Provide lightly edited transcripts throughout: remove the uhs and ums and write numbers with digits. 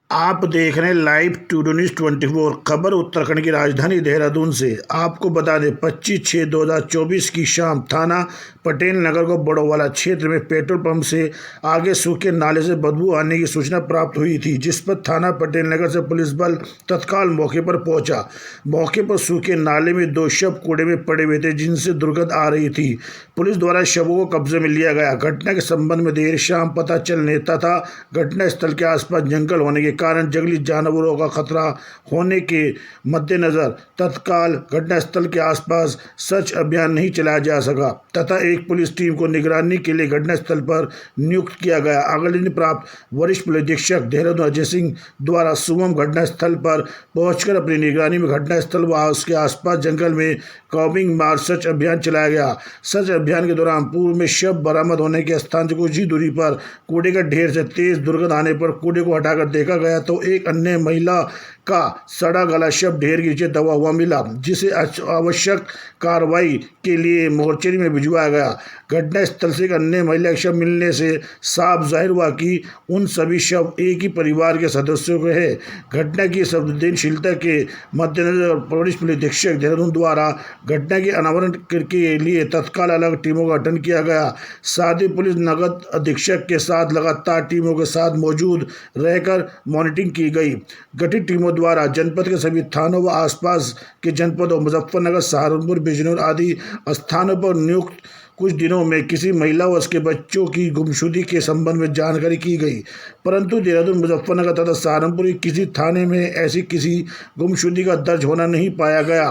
आप देख रहे हैं लाइव टूडे न्यूज़ 24 खबर उत्तराखंड की राजधानी देहरादून से। आपको बता दें 25/6/2024 की शाम थाना पटेल नगर को बड़ोवाला क्षेत्र में पेट्रोल पंप से आगे सूखे नाले से बदबू आने की सूचना प्राप्त हुई थी, जिस पर थाना पटेल नगर से पुलिस बल तत्काल मौके पर पहुंचा। मौके पर सूखे नाले में 2 शव कूड़े में पड़े हुए थे, जिनसे दुर्गंध आ रही थी। पुलिस द्वारा शवों को कब्जे में लिया गया। घटना के संबंध में देर शाम पता चलने तथा घटनास्थल के आसपास जंगल होने के कारण जंगली जानवरों का खतरा होने के मद्देनजर तत्काल घटनास्थल के आसपास सर्च अभियान नहीं चलाया जा सका तथा एक पुलिस टीम को निगरानी के लिए घटनास्थल पर नियुक्त किया गया। अगले दिन प्राप्त वरिष्ठ पुलिस अधीक्षक देहरादून अजय सिंह द्वारा सुबह घटनास्थल पर पहुंचकर अपनी निगरानी में घटनास्थल व उसके आसपास जंगल में कॉबिंग मार सर्च अभियान चलाया गया। सर्च अभियान के दौरान पूर्व में शव बरामद होने के स्थान से कुछ ही दूरी पर कूड़े का ढेर से तेज दुर्गंध आने पर कूड़े को हटाकर देखा गया तो एक अन्य महिला का सड़ा गला शव ढेर के नीचे दबा हुआ मिला, जिसे आवश्यक कार्रवाई के लिए मोर्चरी में भिजवाया गया। घटनास्थल से एक अन्य महिला के शव मिलने से साफ जाहिर हुआ कि उन सभी शव एक ही परिवार के सदस्यों के हैं। घटना की संवेदनशीलता के मद्देनजर पुलिस अधीक्षक देहरादून द्वारा घटना के अनावरण के लिए तत्काल अलग टीमों का गठन किया गया। साथ ही पुलिस नगद अधीक्षक के साथ लगातार टीमों के साथ मौजूद रहकर मॉनिटरिंग की गई। गठित टीमों द्वारा जनपद के सभी थानों व आसपास के जनपदों मुजफ्फरनगर, सहारनपुर, बिजनौर आदि स्थानों पर नियुक्त कुछ दिनों में किसी महिला व उसके बच्चों की गुमशुदगी के संबंध में जानकारी की गई, परंतु देहरादून, मुजफ्फरनगर तथा सहारनपुर की किसी थाने में ऐसी किसी गुमशुदगी का दर्ज होना नहीं पाया गया।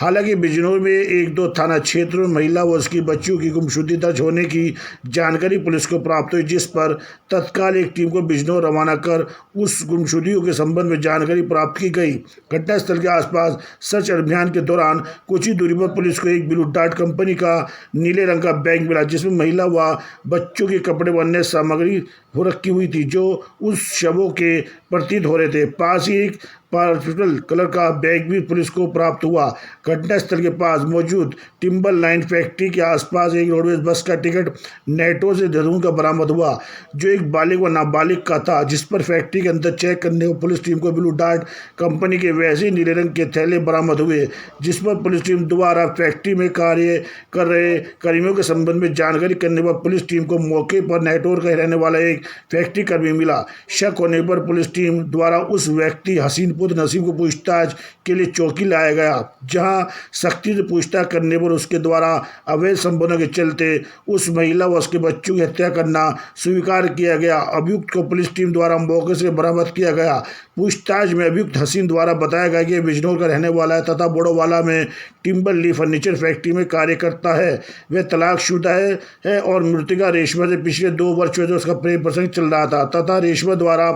हालांकि बिजनौर में 1-2 थाना क्षेत्रों में महिला व उसकी बच्चियों की गुमशुदगी दर्ज होने की जानकारी पुलिस को प्राप्त हुई, जिस पर तत्काल एक टीम को बिजनौर रवाना कर उस गुमशुदगियों के संबंध में जानकारी प्राप्त की गई। घटनास्थल के आसपास सर्च अभियान के दौरान कुछ ही दूरी पर पुलिस को एक ब्लू डार्ट कंपनी का नीले रंग का बैग मिला, जिसमें महिला व बच्चों के कपड़े व अन्य सामग्री हो रखी हुई थी, जो उस शवों के प्रतीत हो रहे थे। पास ही एक पर्पल कलर का बैग भी पुलिस को प्राप्त हुआ। घटनास्थल के पास मौजूद टिम्बर लाइन फैक्ट्री के आसपास एक रोडवेज बस का टिकट नेटो से देहरादून का बरामद हुआ, जो एक बालिग व नाबालिग का था, जिस पर फैक्ट्री के अंदर चेक करने को पुलिस टीम को ब्लू डार्ट कंपनी के वैसे नीले रंग के थैले बरामद हुए, जिस पर पुलिस टीम द्वारा फैक्ट्री में कार्य कर रहे कर्मियों के संबंध में जानकारी करने पर पुलिस टीम को मौके पर नेटोर का रहने वाला एक फैक्ट्री कर्मी मिला। शक होने पर पुलिस टीम द्वारा उस व्यक्ति हसीनपुर नसीम को पूछताछ के लिए चौकी लाया गया, जहां सख्ती से पूछताछ करने पर उसके द्वारा अवैध संबंधों के चलते उस महिला व उसके बच्चों की हत्या करना स्वीकार किया गया। अभियुक्त को पुलिस टीम द्वारा मौके से बरामद किया गया। पूछताछ में अभियुक्त हसीन द्वारा बताया गया कि बिजनौर का रहने वाला है तथा बड़ोवाला में टिम्बर ली फर्नीचर फैक्ट्री में कार्य करता है। वह तलाकशुदा है और मृतका रेशमा से पिछले 2 वर्ष से उसका प्रेम प्रसंग चल रहा था तथा रेशमा द्वारा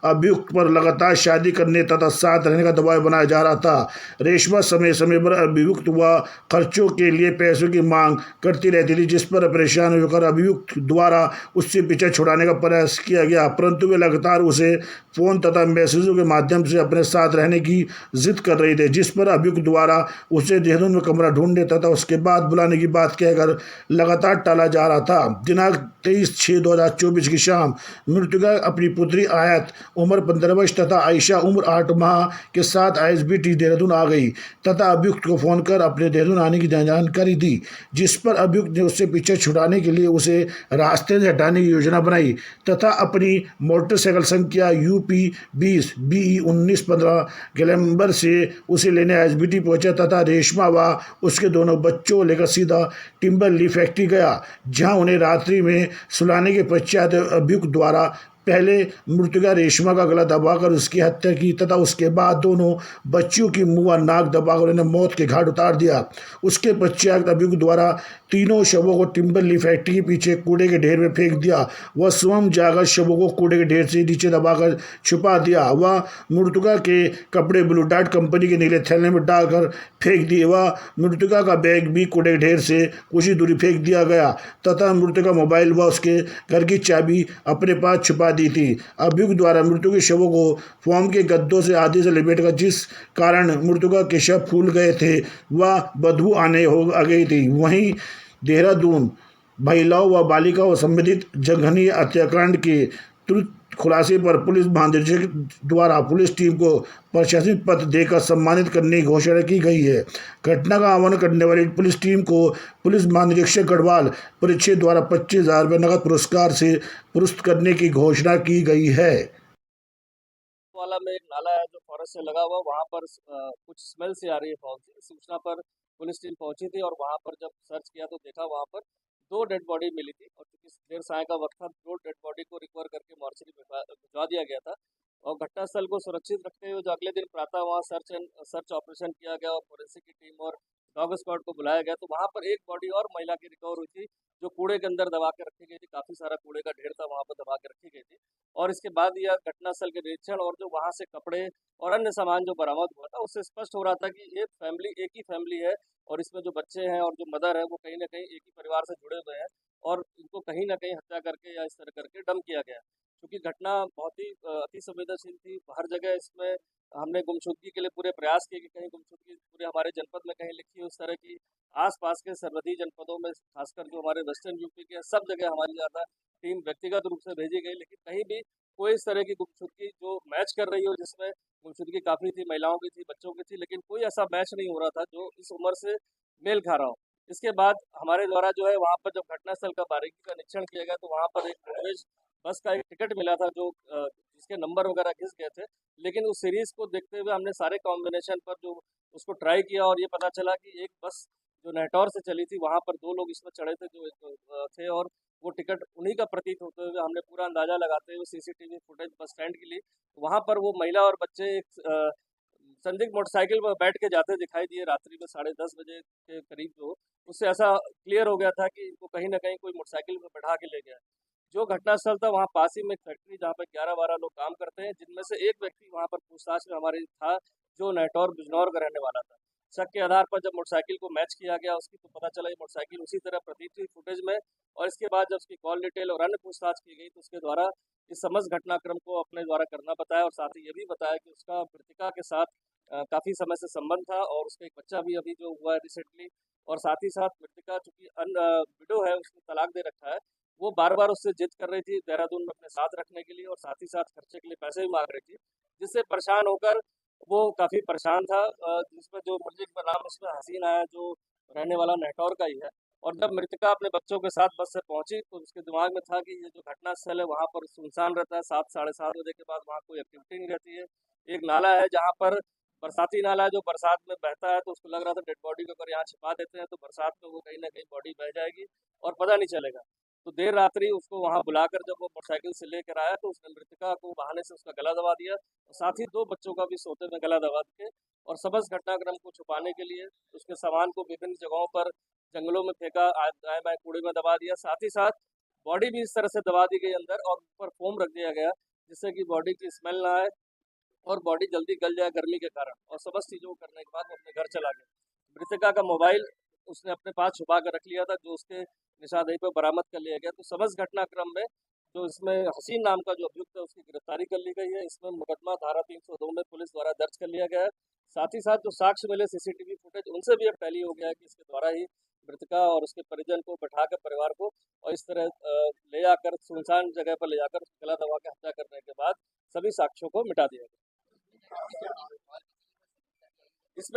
अभियुक्त पर लगातार शादी करने तथा साथ रहने का दबाव बनाया जा रहा था। रेशमा समय समय पर अभियुक्त व खर्चों के लिए पैसों की मांग करती रहती थी, जिस पर परेशान होकर अभियुक्त द्वारा उससे पीछा छुड़ाने का प्रयास किया गया, परंतु वे लगातार उसे फोन तथा मैसेजों के माध्यम से अपने साथ रहने की जिद कर रही थे, जिस पर अभियुक्त द्वारा उसे देहरादून में कमरा ढूंढने तथा उसके बाद बुलाने की बात कहकर लगातार टाला जा रहा था। दिनांक 23/6/2024 की शाम मृतका अपनी पुत्री आयत उम्र 15 वर्ष तथा आयशा उम्र 8 माह के साथ ISBT देहरादून आ गई तथा अभियुक्त को फोन कर अपने देहरादून आने की जानकारी दी, जिस पर अभियुक्त ने उससे पीछे छुड़ाने के लिए उसे रास्ते से हटाने की योजना बनाई तथा अपनी मोटरसाइकिल संख्या UP 20 BE 1915 ग्लैमर से उसे लेने ISBT पहुंचा तथा रेशमा व उसके दोनों बच्चों को लेकर सीधा टिम्बर ली फैक्ट्री गया, जहां उन्हें रात्रि में सुलाने के पश्चात अभियुक्त द्वारा पहले मृतका रेशमा का गला दबाकर उसकी हत्या की तथा उसके बाद दोनों बच्चियों की मुंह और नाक दबाकर उन्हें मौत के घाट उतार दिया। उसके पश्चात अभियुक्त द्वारा तीनों शवों को टिम्बर ली फैक्ट्री के पीछे कूड़े के ढेर में फेंक दिया। वह स्वयं जाकर शवों को कूड़े के ढेर से नीचे दबाकर छुपा दिया। वह मृतका के कपड़े ब्लू डार्ट कंपनी के नीले थैले में डालकर फेंक दिए। वह मृतका का बैग भी कूड़े के ढेर से कुछ ही दूरी फेंक दिया गया तथा मृतका मोबाइल व उसके घर की चाबी अपने पास छुपा दी थी। अभियुक्त द्वारा मृतक के शवों को फोम के गद्दों से आधे से लपेटकर, जिस कारण मृतका के शव फूल गए थे व बदबू आने आ गई थी। वहीं देहरादून महिलाओं व बालिकाओं संबंधित जघन्य हत्याकांड के खुलासे पर पुलिस महानिदेशक द्वारा पुलिस टीम को प्रशासनिक पद देकर सम्मानित करने की घोषणा की गई है। घटना का अवलोकन करने वाली पुलिस टीम को पुलिस महानिरीक्षक गढ़वाल परिक्षेत्र द्वारा 25,000 रुपये नगद पुरस्कार से पुरस्कृत करने की घोषणा की गई है। वाला में एक नाला है जो फॉरेस्ट से लगा हुआ, वहाँ पर कुछ स्मेल से आ रही है फॉग से। सूचना पर पुलिस टीम पहुंची थी और वहाँ पर जब सर्च किया तो देखा वहाँ पर 2 डेड बॉडी मिली थी और चूंकि देर साय का वक्त था, 2 डेड बॉडी को रिकवर करके मॉर्चरी भिजवा दिया गया था और घटनास्थल को सुरक्षित रखते हुए जो अगले दिन प्रातः वहाँ सर्च ऑपरेशन किया गया और फोरेंसिक की टीम और डॉग स्क्वाड को बुलाया गया, तो वहाँ पर एक बॉडी और महिला की रिकवर हुई थी जो कूड़े के अंदर दबा के रखी गई थी। काफ़ी सारा कूड़े का ढेर था वहाँ पर दबा के रखी गई थी और इसके बाद यह घटनास्थल के निरीक्षण और जो वहाँ से कपड़े और अन्य सामान जो बरामद हुआ था उससे स्पष्ट हो रहा था कि ये फैमिली एक ही फैमिली है और इसमें जो बच्चे हैं और जो मदर है वो कहीं ना कहीं एक ही परिवार से जुड़े हुए हैं और इनको कहीं ना कहीं हत्या करके या इस तरह करके डंप किया गया। क्योंकि घटना बहुत ही अति संवेदनशील थी, हर जगह इसमें हमने गुमशुदगी के लिए पूरे प्रयास किए कि कहीं गुमशुदगी पूरे हमारे जनपद में कहीं लिखी हो उस तरह की। आसपास के सरहदी जनपदों में खासकर जो हमारे वेस्टर्न यूपी के सब जगह हमारी ज़्यादा टीम व्यक्तिगत रूप से भेजी गई, लेकिन कहीं भी कोई इस तरह की गुमशुदगी जो मैच कर रही हो, जिसमें गुमशुदगी काफ़ी थी, महिलाओं की थी, बच्चों की थी, लेकिन कोई ऐसा मैच नहीं हो रहा था जो इस उम्र से मेल खा रहा हो। इसके बाद हमारे द्वारा जो है वहाँ पर जब घटनास्थल का बारीकी का निरीक्षण किया गया तो वहाँ पर एक रोडवेज बस का एक टिकट मिला था जो जिसके नंबर वगैरह घिस गए थे, लेकिन उस सीरीज़ को देखते हुए हमने सारे कॉम्बिनेशन पर जो उसको ट्राई किया और ये पता चला कि एक बस जो नेटौर से चली थी वहाँ पर 2 लोग इसमें चढ़े थे जो थे और वो टिकट उन्हीं का प्रतीत होते हुए हमने पूरा अंदाज़ा लगाते हुए सीसीटीवी फुटेज बस स्टैंड के लिए वहाँ पर वो महिला और बच्चे एक संदिग्ध मोटरसाइकिल पर बैठ के जाते दिखाई दिए रात्रि में 10:30 बजे के करीब। जो उससे ऐसा क्लियर हो गया था कि इनको कहीं ना कहीं कोई मोटरसाइकिल में बैठा के ले गया। जो घटनास्थल था वहाँ पास ही में एक फैक्ट्री जहाँ पर 11-12 लोग काम करते हैं, जिनमें से एक व्यक्ति वहाँ पर पूछताछ में हमारे था जो नहटौर बिजनौर का रहने वाला था। शक के आधार पर जब मोटरसाइकिल को मैच किया गया उसकी, तो पता चला ये मोटरसाइकिल उसी तरह प्रतीत हुई फुटेज में और इसके बाद जब उसकी कॉल डिटेल और अन्य पूछताछ की गई तो उसके द्वारा इस समस्त घटनाक्रम को अपने द्वारा करना बताया और साथ ही ये भी बताया कि उसका मृतिका के साथ काफ़ी समय से संबंध था और उसका एक बच्चा भी अभी जो हुआ है रिसेंटली, और साथ ही साथ मृतिका चूंकि विडो है, उसने तलाक दे रखा है, वो बार बार उससे जिद कर रही थी देहरादून में अपने साथ रखने के लिए और साथ ही साथ खर्चे के लिए पैसे भी मांग रही थी, जिससे परेशान होकर वो काफ़ी परेशान था। जिसमें जो मुल्जिम का नाम उसमें हसीन आया जो रहने वाला नहटौर का ही है। और जब मृतिका अपने बच्चों के साथ बस से पहुंची तो उसके दिमाग में था कि ये जो घटना स्थल है वहाँ पर सुनसान रहता है, 7 साढ़े 7 बजे के बाद वहाँ कोई एक्टिविटी नहीं रहती है। एक नाला है जहाँ पर बरसाती नाला है जो बरसात में बहता है, तो उसको लग रहा था डेड बॉडी को अगर यहाँ छिपा देते हैं तो बरसात में वो कहीं ना कहीं बॉडी बह जाएगी और पता नहीं चलेगा। तो देर रात्रि उसको वहाँ बुलाकर जब वो मोटरसाइकिल से लेकर आया तो उसने मृतिका को बहाने से उसका गला दबा दिया और साथ ही 2 बच्चों का भी सोते में गला दबा के और समस्त घटनाक्रम को छुपाने के लिए उसके सामान को विभिन्न जगहों पर जंगलों में फेंका, दाएं बाएं कूड़े में दबा दिया। साथ ही साथ बॉडी भी इस तरह से दबा दी गई अंदर और ऊपर फोम रख दिया गया जिससे कि बॉडी की स्मेल ना आए और बॉडी जल्दी गल जाए गर्मी के कारण। और समस्त चीज़ों को करने के बाद वो अपने घर चला गया। मृतका का मोबाइल उसने अपने पास छुपा कर रख लिया था जो उसके निशानदेही पर बरामद कर लिया गया। तो समस्त घटनाक्रम में जो इसमें हसीन नाम का जो अभियुक्त है उसकी गिरफ्तारी कर ली गई है। इसमें मुकदमा धारा 302 में पुलिस द्वारा दर्ज कर लिया गया है। साथ ही साथ जो साक्ष्य मिले सीसीटीवी फुटेज उनसे भी अब टैली हो गया है कि इसके द्वारा ही मृतका और उसके परिजन को बैठाकर परिवार को और इस तरह ले जाकर सुनसान जगह पर ले जाकर गला दबा के हत्या करने के बाद सभी साक्ष्यों को मिटा दिया गया। इसमें